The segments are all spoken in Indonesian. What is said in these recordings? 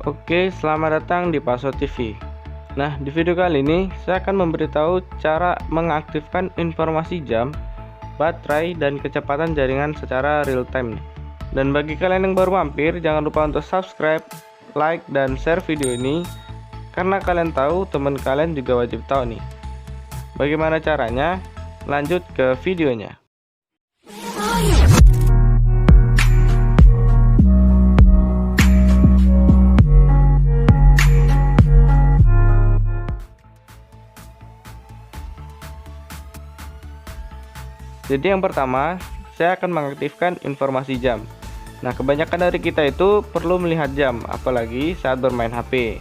Oke, selamat datang di Paso TV. Nah, di video kali ini saya akan memberitahu cara mengaktifkan informasi jam, baterai, dan kecepatan jaringan secara real time. Dan bagi kalian yang baru mampir, jangan lupa untuk subscribe, like, dan share video ini, karena kalian tahu teman kalian juga wajib tahu nih. Bagaimana caranya? Lanjut ke videonya. Jadi yang pertama, saya akan mengaktifkan informasi jam. Nah, kebanyakan dari kita itu perlu melihat jam, apalagi saat bermain HP.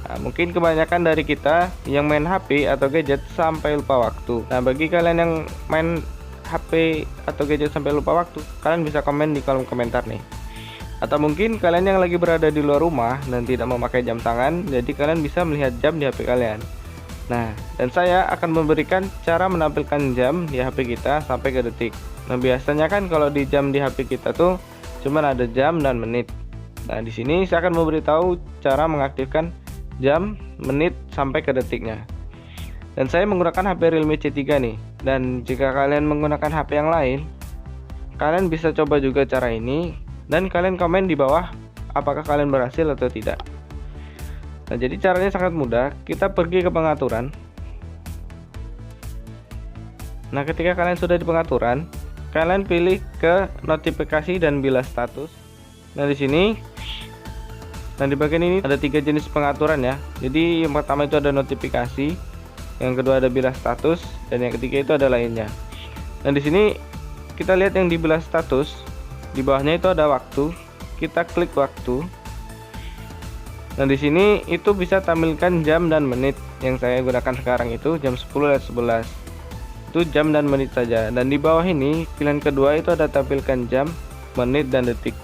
Nah, mungkin kebanyakan dari kita yang main HP atau gadget sampai lupa waktu. Nah, bagi kalian yang main HP atau gadget sampai lupa waktu, kalian bisa komen di kolom komentar nih. Atau mungkin kalian yang lagi berada di luar rumah dan tidak memakai jam tangan, jadi kalian bisa melihat jam di HP kalian. Nah, dan saya akan memberikan cara menampilkan jam di HP kita sampai ke detik. Nah, biasanya kan kalau di jam di HP kita tuh cuman ada jam dan menit. Nah, di sini saya akan memberitahu cara mengaktifkan jam, menit sampai ke detiknya. Dan saya menggunakan HP Realme C3 nih. Dan jika kalian menggunakan HP yang lain, kalian bisa coba juga cara ini dan kalian komen di bawah apakah kalian berhasil atau tidak. Nah, jadi caranya sangat mudah. Kita pergi ke pengaturan. Nah, ketika kalian sudah di pengaturan, kalian pilih ke notifikasi dan bilas status. Nah, di sini, di bagian ini ada 3 jenis pengaturan ya. Jadi yang pertama itu ada notifikasi, yang kedua ada bilas status, dan yang ketiga itu ada lainnya. Nah, di sini kita lihat yang di bilas status, di bawahnya itu ada waktu. Kita klik waktu. Nah, di sini itu bisa tampilkan jam dan menit. Yang saya gunakan sekarang itu jam 10.11. Itu jam dan menit saja. Dan di bawah ini pilihan kedua itu ada tampilkan jam, menit, dan detik.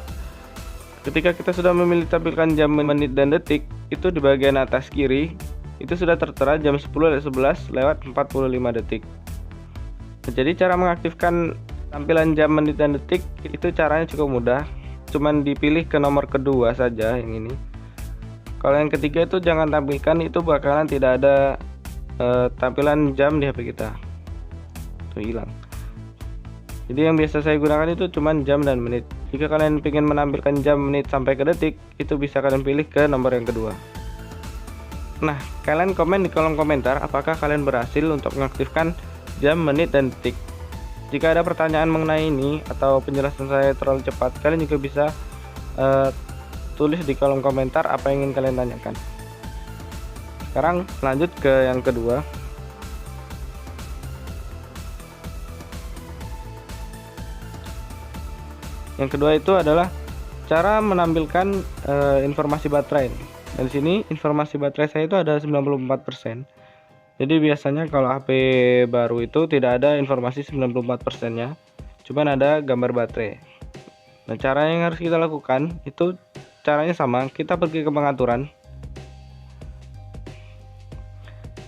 Ketika kita sudah memilih tampilkan jam, menit, dan detik, itu di bagian atas kiri itu sudah tertera jam 10.11 lewat 45 detik. Nah, jadi cara mengaktifkan tampilan jam, menit, dan detik itu caranya cukup mudah. Cuman dipilih ke nomor kedua saja yang ini. Kalau yang ketiga itu jangan tampilkan, itu bakalan tidak ada tampilan jam di HP kita. Tuh hilang. Jadi yang biasa saya gunakan itu cuman jam dan menit. Jika kalian ingin menampilkan jam, menit sampai ke detik, itu bisa kalian pilih ke nomor yang kedua. Nah, kalian komen di kolom komentar apakah kalian berhasil untuk mengaktifkan jam, menit, dan detik. Jika ada pertanyaan mengenai ini atau penjelasan saya terlalu cepat, kalian juga bisa tulis di kolom komentar apa yang ingin kalian tanyakan. Sekarang lanjut ke yang kedua. Yang kedua itu adalah cara menampilkan informasi baterai. Dan di sini informasi baterai saya itu ada 94%. Jadi biasanya kalau HP baru itu tidak ada informasi 94%-nya, cuman ada gambar baterai. Nah, cara yang harus kita lakukan itu caranya sama, kita pergi ke pengaturan.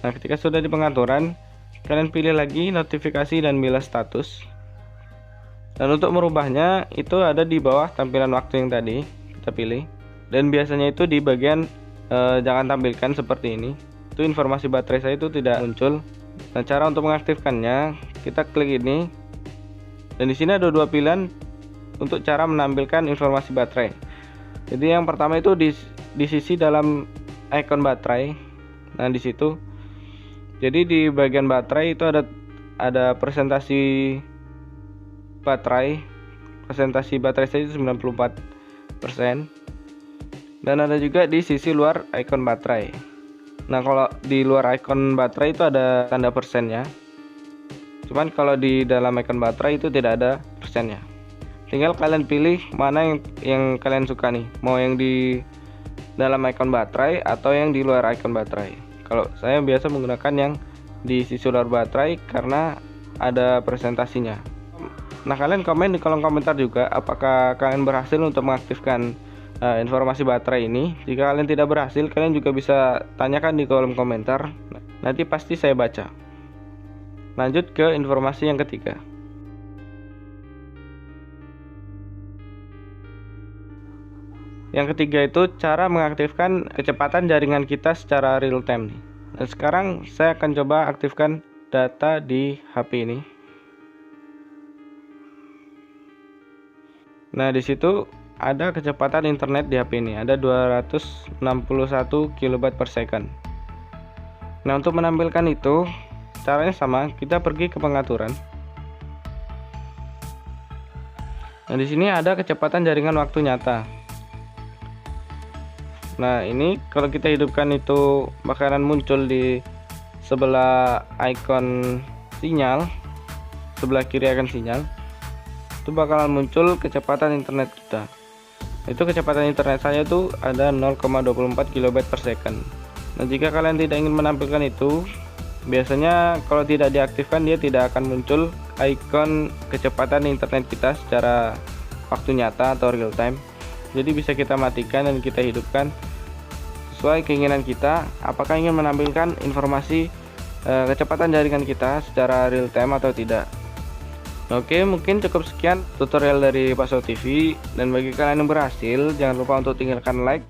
Nah, ketika sudah di pengaturan, kalian pilih lagi notifikasi dan bilas status. Dan untuk merubahnya itu ada di bawah tampilan waktu yang tadi kita pilih. Dan biasanya itu di bagian jangan tampilkan seperti ini. Itu informasi baterai saya itu tidak muncul. Nah, cara untuk mengaktifkannya, kita klik ini. Dan di sini ada dua pilihan untuk cara menampilkan informasi baterai. Jadi yang pertama itu di sisi dalam icon baterai. Nah, di situ. Jadi di bagian baterai itu ada presentasi baterai. Presentasi baterai saya itu 94%. Dan ada juga di sisi luar icon baterai. Nah, kalau di luar icon baterai itu ada tanda persennya. Cuman kalau di dalam icon baterai itu tidak ada persennya. Tinggal kalian pilih mana yang kalian suka nih, mau yang di dalam icon baterai atau yang di luar icon baterai. Kalau saya biasa menggunakan yang di sisi luar baterai karena ada presentasinya. Nah, kalian komen di kolom komentar juga apakah kalian berhasil untuk mengaktifkan informasi baterai ini. Jika kalian tidak berhasil, kalian juga bisa tanyakan di kolom komentar. Nanti pasti saya baca. Lanjut ke informasi yang ketiga. Yang ketiga itu cara mengaktifkan kecepatan jaringan kita secara real time nih. Dan sekarang saya akan coba aktifkan data di HP ini. Nah, di situ ada kecepatan internet di HP ini, ada 261 kilobyte per second. Nah, untuk menampilkan itu caranya sama, kita pergi ke pengaturan. Nah, di sini ada kecepatan jaringan waktu nyata. Nah, ini kalau kita hidupkan itu bakalan muncul di sebelah icon sinyal, sebelah kiri icon sinyal. Itu bakalan muncul kecepatan internet kita. Itu kecepatan internet saya tuh ada 0,24 kilobyte per second. Nah, jika kalian tidak ingin menampilkan itu, biasanya kalau tidak diaktifkan dia tidak akan muncul icon kecepatan internet kita secara waktu nyata atau real time. Jadi bisa kita matikan dan kita hidupkan sesuai keinginan kita, apakah ingin menampilkan informasi kecepatan jaringan kita secara real time atau tidak. Oke, mungkin cukup sekian tutorial dari Pak So TV, dan bagi kalian yang berhasil jangan lupa untuk tinggalkan like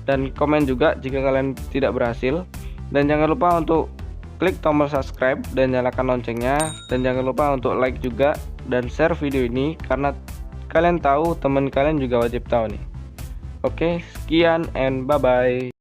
dan komen juga jika kalian tidak berhasil, dan jangan lupa untuk klik tombol subscribe dan nyalakan loncengnya, dan jangan lupa untuk like juga dan share video ini karena kalian tahu teman kalian juga wajib tahu nih. Oke, sekian and bye bye.